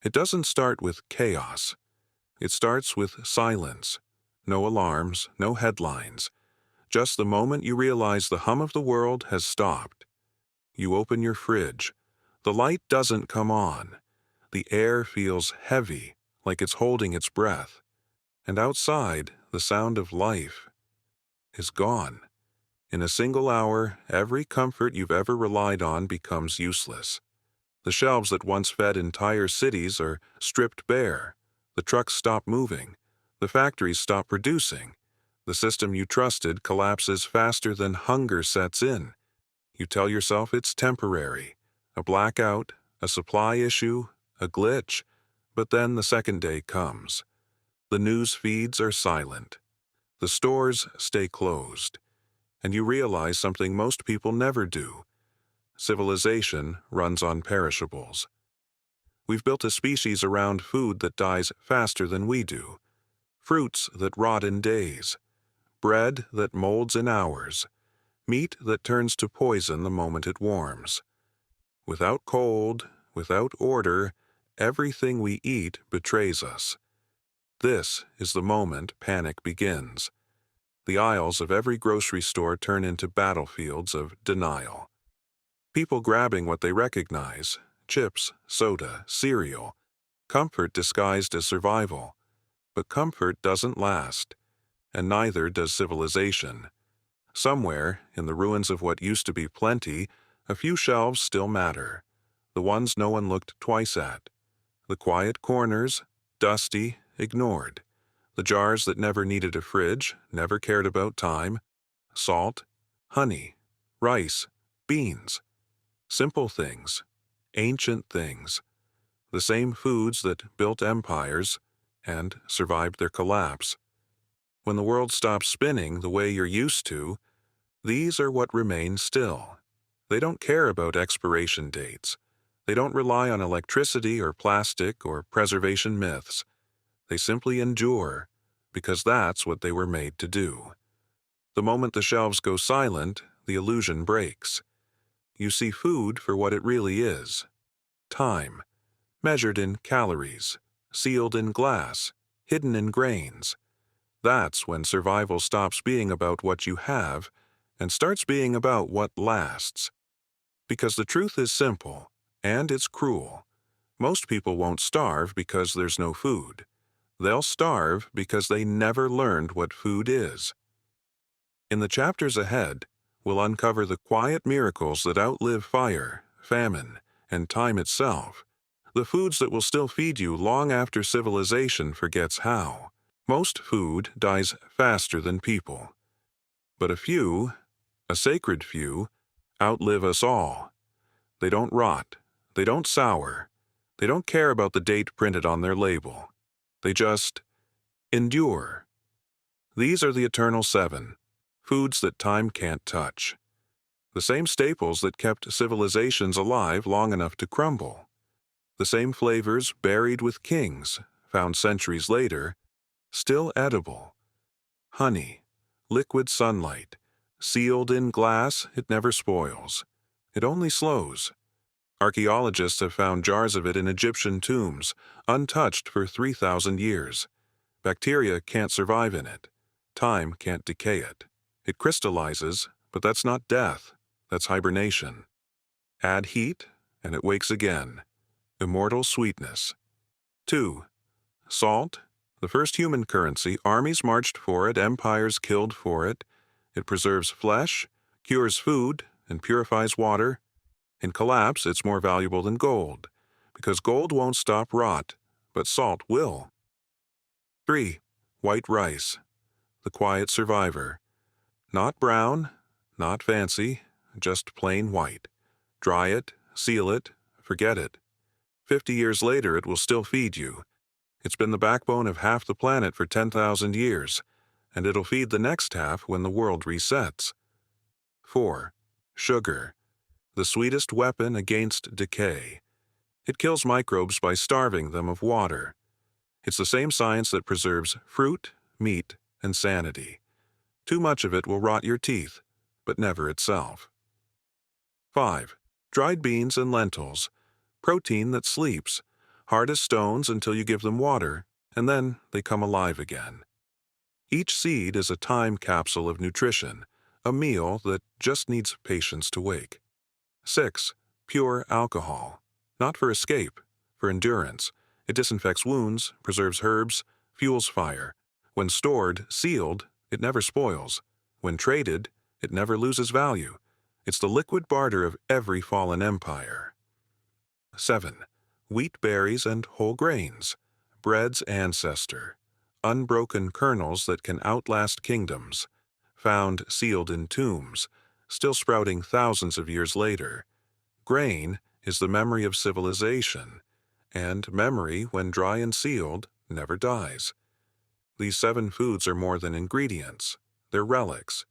It doesn't start with chaos. It starts with silence. No alarms, no headlines. Just the moment you realize the hum of the world has stopped. You open your fridge. The light doesn't come on. The air feels heavy, like it's holding its breath. And outside, the sound of life is gone. In a single hour, every comfort you've ever relied on becomes useless. The shelves that once fed entire cities are stripped bare. The trucks stop moving. The factories stop producing. The system you trusted collapses faster than hunger sets in. You tell yourself it's temporary, a blackout, a supply issue, a glitch, but then the second day comes. The news feeds are silent. The stores stay closed. And you realize something most people never do. Civilization runs on perishables. We've built a species around food that dies faster than we do. Fruits that rot in days. Bread that molds in hours. Meat that turns to poison the moment it warms. Without cold, without order, everything we eat betrays us. This is the moment panic begins. The aisles of every grocery store turn into battlefields of denial. People grabbing what they recognize, chips, soda, cereal, comfort disguised as survival. But comfort doesn't last, and neither does civilization. Somewhere, in the ruins of what used to be plenty, a few shelves still matter, the ones no one looked twice at. The quiet corners, dusty, ignored. The jars that never needed a fridge, never cared about time. Salt, honey, rice, beans. Simple things, ancient things. The same foods that built empires and survived their collapse. When the world stops spinning the way you're used to, these are what remain still. They don't care about expiration dates. They don't rely on electricity or plastic or preservation myths. They simply endure, because that's what they were made to do. The moment the shelves go silent, the illusion breaks. You see food for what it really is. Time, measured in calories, sealed in glass, hidden in grains. That's when survival stops being about what you have and starts being about what lasts. Because the truth is simple, and it's cruel. Most people won't starve because there's no food. They'll starve because they never learned what food is. In the chapters ahead, we'll uncover the quiet miracles that outlive fire, famine, and time itself. The foods that will still feed you long after civilization forgets how. Most food dies faster than people. But a few, a sacred few, outlive us all. They don't rot. They don't sour. They don't care about the date printed on their label. They just endure. These are the eternal seven, foods that time can't touch. The same staples that kept civilizations alive long enough to crumble. The same flavors buried with kings, found centuries later, still edible. Honey, liquid sunlight, sealed in glass, it never spoils. It only slows. Archaeologists have found jars of it in Egyptian tombs, untouched for 3,000 years. Bacteria can't survive in it. Time can't decay it. It crystallizes, but that's not death. That's hibernation. Add heat, and it wakes again. Immortal sweetness. 2. Salt. The first human currency, armies marched for it, empires killed for it. It preserves flesh, cures food, and purifies water. In collapse, it's more valuable than gold, because gold won't stop rot, but salt will. 3. White rice. The quiet survivor. Not brown, not fancy, just plain white. Dry it, seal it, forget it. 50 years later, it will still feed you. It's been the backbone of half the planet for 10,000 years, and it'll feed the next half when the world resets. 4. Sugar. The sweetest weapon against decay. It kills microbes by starving them of water. It's the same science that preserves fruit, meat, and sanity. Too much of it will rot your teeth, but never itself. 5. Dried beans and lentils. Protein that sleeps. hard as stones until you give them water, and then they come alive again. Each seed is a time capsule of nutrition, a meal that just needs patience to wake. 6. Pure alcohol. Not for escape, for endurance. It disinfects wounds, preserves herbs, fuels fire. When stored, sealed, it never spoils. When traded, it never loses value. It's the liquid barter of every fallen empire. 7. Wheat berries and whole grains. Bread's ancestor. Unbroken kernels that can outlast kingdoms. Found sealed in tombs, still sprouting thousands of years later. Grain is the memory of civilization, and memory, when dry and sealed, never dies. These 7 foods are more than ingredients. They're relics.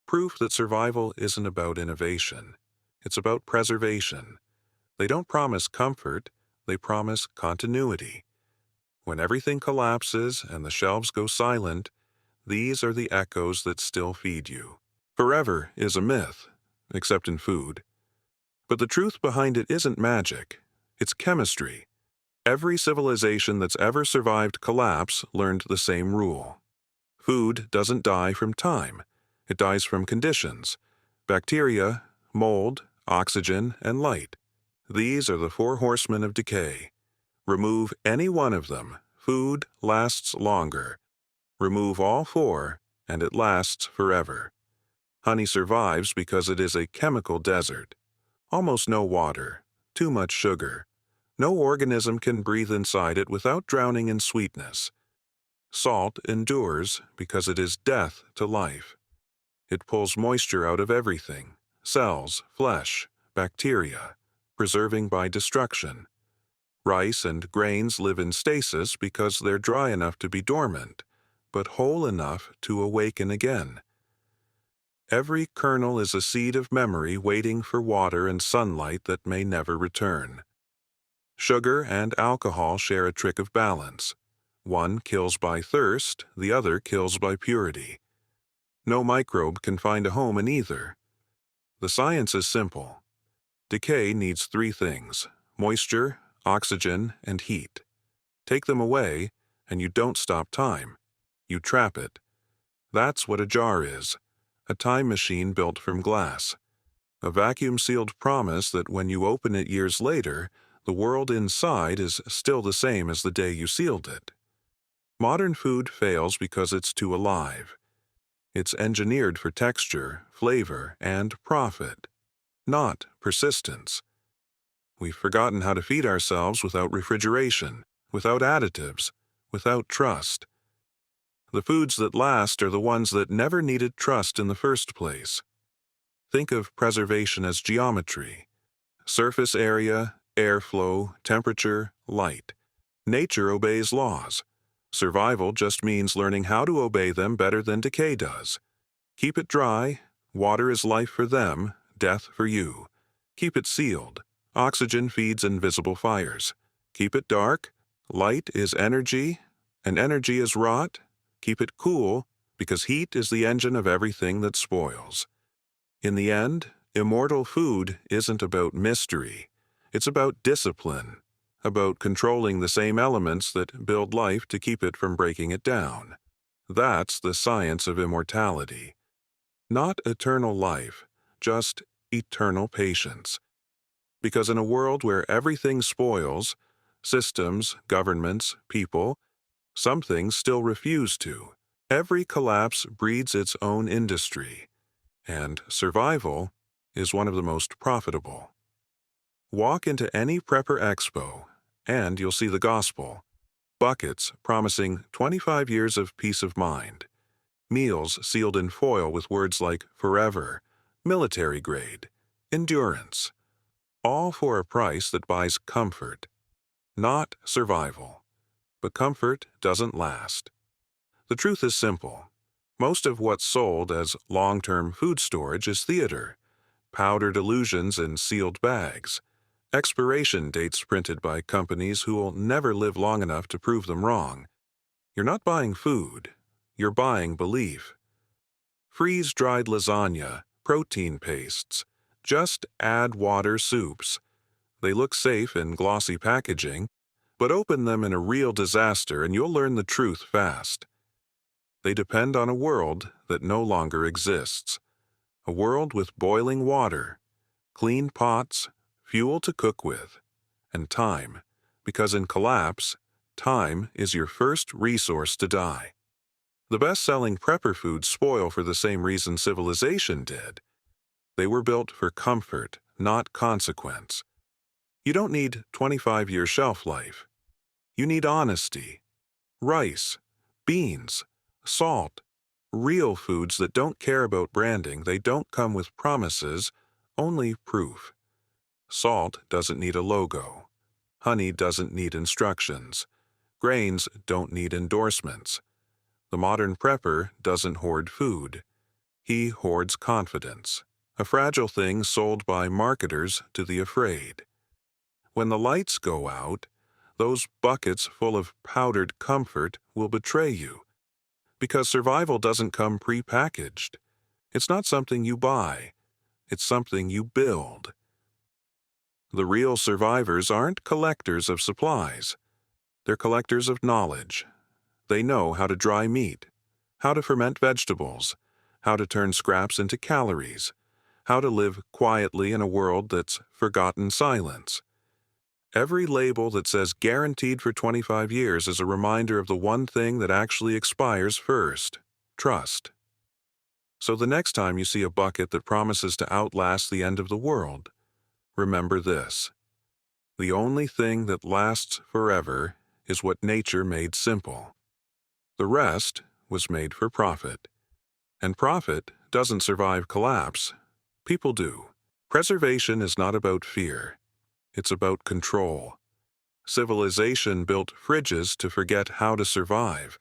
Proof that survival isn't about innovation. It's about preservation. They don't promise comfort, they promise continuity. When everything collapses and the shelves go silent, these are the echoes that still feed you. Forever is a myth, except in food. But the truth behind it isn't magic, it's chemistry. Every civilization that's ever survived collapse learned the same rule. Food doesn't die from time, it dies from conditions. Bacteria, mold, oxygen, and light. These are the 4 horsemen of decay. Remove any one of them, food lasts longer. Remove all 4, and it lasts forever. Honey survives because it is a chemical desert. Almost no water, too much sugar. No organism can breathe inside it without drowning in sweetness. Salt endures because it is death to life. It pulls moisture out of everything, cells, flesh, bacteria, preserving by destruction. Rice and grains live in stasis because they're dry enough to be dormant, but whole enough to awaken again. Every kernel is a seed of memory waiting for water and sunlight that may never return. Sugar and alcohol share a trick of balance. One kills by thirst, the other kills by purity. No microbe can find a home in either. The science is simple. Decay needs 3 things: moisture, oxygen, and heat. Take them away, and you don't stop time. You trap it. That's what a jar is, a time machine built from glass. A vacuum-sealed promise that when you open it years later, the world inside is still the same as the day you sealed it. Modern food fails because it's too alive. It's engineered for texture, flavor, and profit, not persistence. We've forgotten how to feed ourselves without refrigeration, without additives, without trust. The foods that last are the ones that never needed trust in the first place. Think of preservation as geometry. Surface area, airflow, temperature, light. Nature obeys laws. Survival just means learning how to obey them better than decay does. Keep it dry, water is life for them, death for you. Keep it sealed, oxygen feeds invisible fires. Keep it dark, light is energy, and energy is rot. Keep it cool, because heat is the engine of everything that spoils. In the end, immortal food isn't about mystery. It's about discipline, about controlling the same elements that build life to keep it from breaking it down. That's the science of immortality. Not eternal life, just eternal patience. Because in a world where everything spoils, systems, governments, people, some things still refuse to. Every collapse breeds its own industry, and survival is one of the most profitable. Walk into any prepper expo, and you'll see the gospel. Buckets promising 25 years of peace of mind. Meals sealed in foil with words like forever, military grade, endurance. All for a price that buys comfort, not survival. But comfort doesn't last. The truth is simple. Most of what's sold as long-term food storage is theater. Powdered illusions in sealed bags. Expiration dates printed by companies who will never live long enough to prove them wrong. You're not buying food. You're buying belief. Freeze-dried lasagna, protein pastes. Just add water soups. They look safe in glossy packaging, But open them in a real disaster and you'll learn the truth fast. They depend on a world that no longer exists. A world with boiling water, clean pots, fuel to cook with, and time, because in collapse, time is your first resource to die. The best-selling prepper foods spoil for the same reason civilization did. They were built for comfort, not consequence. You don't need 25-year shelf life. You need honesty. Rice, beans, salt, real foods that don't care about branding. They don't come with promises, only proof. Salt doesn't need a logo. Honey doesn't need instructions. Grains don't need endorsements. The modern prepper doesn't hoard food. He hoards confidence, a fragile thing sold by marketers to the afraid. When the lights go out, those buckets full of powdered comfort will betray you. Because survival doesn't come pre-packaged. It's not something you buy. It's something you build. The real survivors aren't collectors of supplies. They're collectors of knowledge. They know how to dry meat, how to ferment vegetables, how to turn scraps into calories, how to live quietly in a world that's forgotten silence. Every label that says guaranteed for 25 years is a reminder of the one thing that actually expires first: trust. So the next time you see a bucket that promises to outlast the end of the world, remember this: the only thing that lasts forever is what nature made simple. The rest was made for profit. And profit doesn't survive collapse. People do. Preservation is not about fear. It's about control. Civilization built fridges to forget how to survive.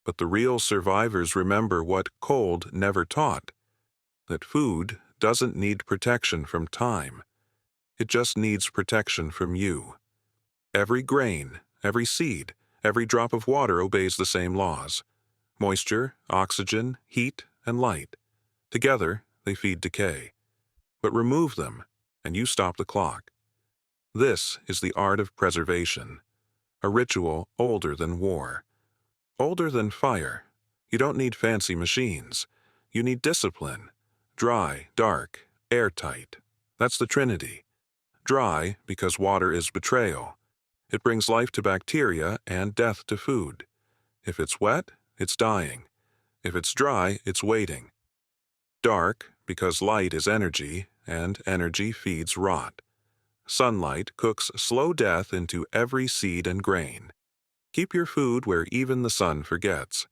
But the real survivors remember what cold never taught: that food doesn't need protection from time. It just needs protection from you. Every grain, every seed, every drop of water obeys the same laws: moisture, oxygen, heat, and light. Together, they feed decay. But remove them, and you stop the clock. This is the art of preservation, a ritual older than war, older than fire. You don't need fancy machines. You need discipline. Dry, dark, airtight. That's the Trinity. Dry because water is betrayal. It brings life to bacteria and death to food. If it's wet, it's dying. If it's dry, it's waiting. Dark because light is energy, and energy feeds rot. Sunlight cooks slow death into every seed and grain. Keep your food where even the sun forgets.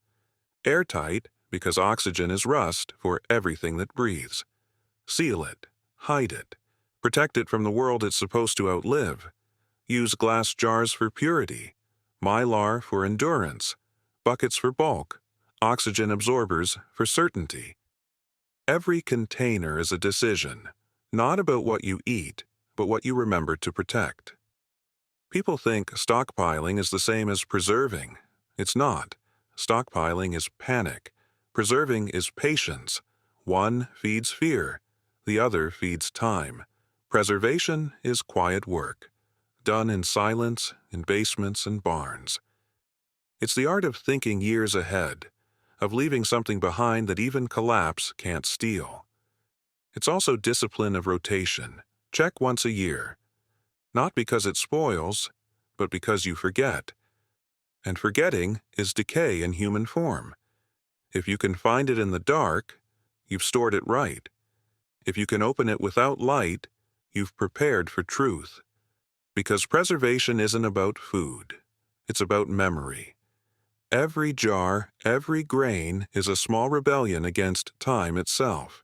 Airtight because oxygen is rust for everything that breathes. Seal it. Hide it. Protect it from the world it's supposed to outlive. Use glass jars for purity, mylar for endurance, buckets for bulk, oxygen absorbers for certainty. Every container is a decision, not about what you eat, but what you remember to protect. People think stockpiling is the same as preserving. It's not. Stockpiling is panic. Preserving is patience. One feeds fear. The other feeds time. Preservation is quiet work, done in silence, in basements and barns. It's the art of thinking years ahead, of leaving something behind that even collapse can't steal. It's also discipline of rotation. Check once a year. Not because it spoils, but because you forget. And forgetting is decay in human form. If you can find it in the dark, you've stored it right. If you can open it without light, you've prepared for truth. Because preservation isn't about food. It's about memory. Every jar, every grain is a small rebellion against time itself.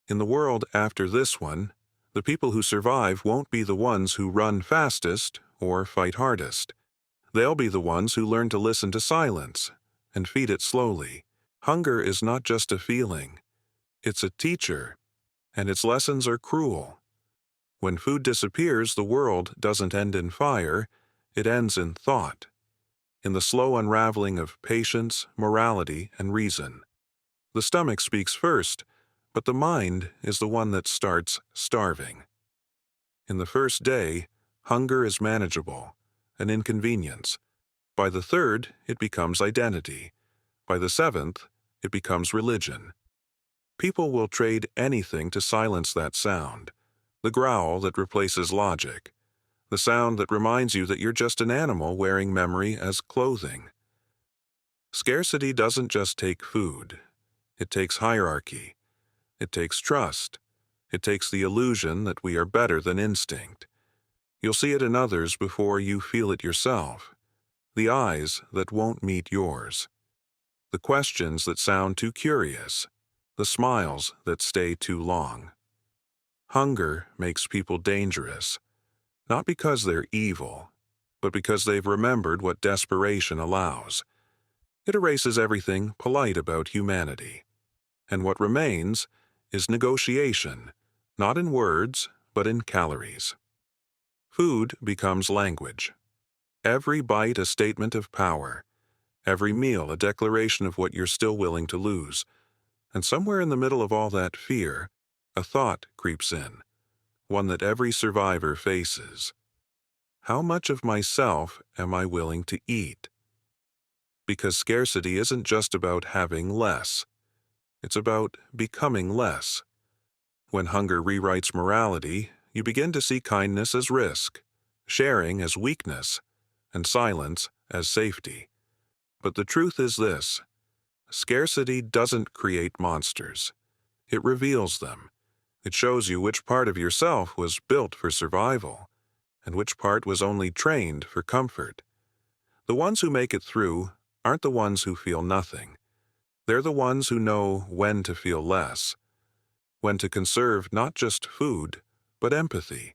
In the world after this one, the people who survive won't be the ones who run fastest or fight hardest. They'll be the ones who learn to listen to silence and feed it slowly. Hunger is not just a feeling. It's a teacher, and its lessons are cruel. When food disappears, the world doesn't end in fire, it ends in thought, in the slow unraveling of patience, morality, and reason. The stomach speaks first, but the mind is the one that starts starving. In the first day, hunger is manageable. an inconvenience. By the third, it becomes identity. By the seventh, it becomes religion. People will trade anything to silence that sound, the growl that replaces logic, the sound that reminds you that you're just an animal wearing memory as clothing. Scarcity doesn't just take food. It takes hierarchy. It takes trust. It takes the illusion that we are better than instinct. You'll see it in others before you feel it yourself. The eyes that won't meet yours. The questions that sound too curious. The smiles that stay too long. Hunger makes people dangerous, not because they're evil, but because they've remembered what desperation allows. It erases everything polite about humanity. And what remains is negotiation, not in words, but in calories. Food becomes language. Every bite a statement of power. Every meal a declaration of what you're still willing to lose. And somewhere in the middle of all that fear, a thought creeps in, one that every survivor faces. How much of myself am I willing to eat? Because scarcity isn't just about having less. It's about becoming less. When hunger rewrites morality, you begin to see kindness as risk, sharing as weakness, and silence as safety. But the truth is this: scarcity doesn't create monsters. It reveals them. It shows you which part of yourself was built for survival, and which part was only trained for comfort. The ones who make it through aren't the ones who feel nothing. They're the ones who know when to feel less, when to conserve not just food, but empathy.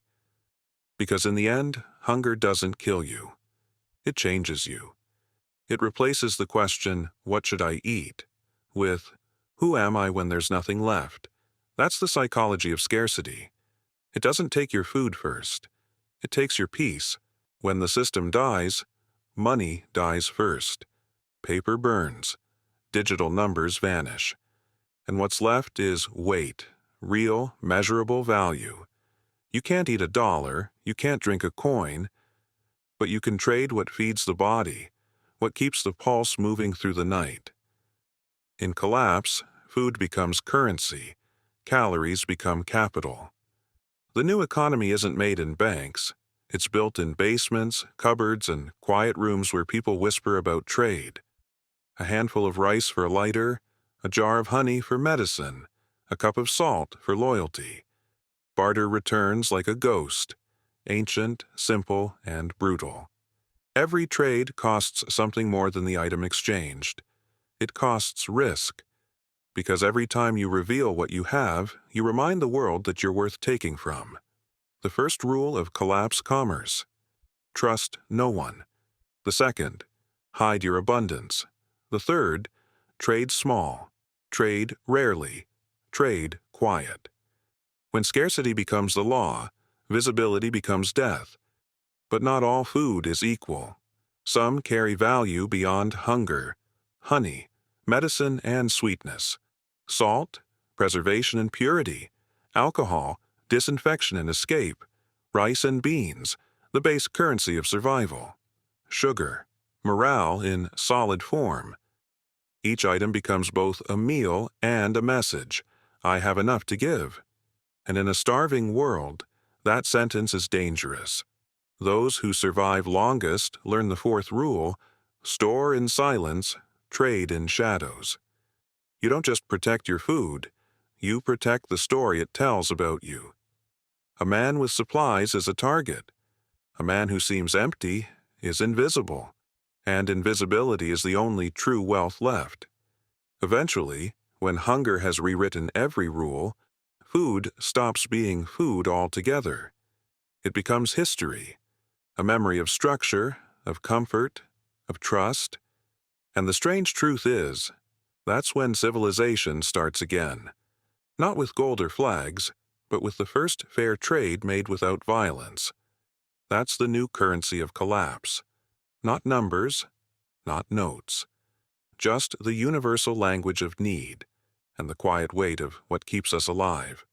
Because in the end, hunger doesn't kill you. It changes you. It replaces the question, "What should I eat?" with, "Who am I when there's nothing left?" That's the psychology of scarcity. It doesn't take your food first. It takes your peace. When the system dies, money dies first. Paper burns. Digital numbers vanish. And what's left is weight, real, measurable value. You can't eat $1, you can't drink a coin, but you can trade what feeds the body, what keeps the pulse moving through the night. In collapse, food becomes currency. Calories become capital. The new economy isn't made in banks. It's built in basements, cupboards, and quiet rooms where people whisper about trade. A handful of rice for a lighter, a jar of honey for medicine, a cup of salt for loyalty. Barter returns like a ghost, ancient, simple, and brutal. Every trade costs something more than the item exchanged. It costs risk. Because every time you reveal what you have, you remind the world that you're worth taking from. The first rule of collapse commerce: trust no one. The second, hide your abundance. The third, trade small, trade rarely, trade quiet. When scarcity becomes the law, visibility becomes death. But not all food is equal. Some carry value beyond hunger: honey, medicine, and sweetness; salt, preservation and purity; alcohol, disinfection and escape; rice and beans, the base currency of survival; sugar, morale in solid form. Each item becomes both a meal and a message: I have enough to give. And in a starving world, that sentence is dangerous. Those who survive longest learn the fourth rule: store in silence, trade in shadows. You don't just protect your food, you protect the story it tells about you. A man with supplies is a target. A man who seems empty is invisible, and invisibility is the only true wealth left. Eventually, when hunger has rewritten every rule, food stops being food altogether. It becomes history, a memory of structure, of comfort, of trust. And the strange truth is, that's when civilization starts again. Not with gold or flags, but with the first fair trade made without violence. That's the new currency of collapse. Not numbers, not notes. Just the universal language of need, and the quiet weight of what keeps us alive.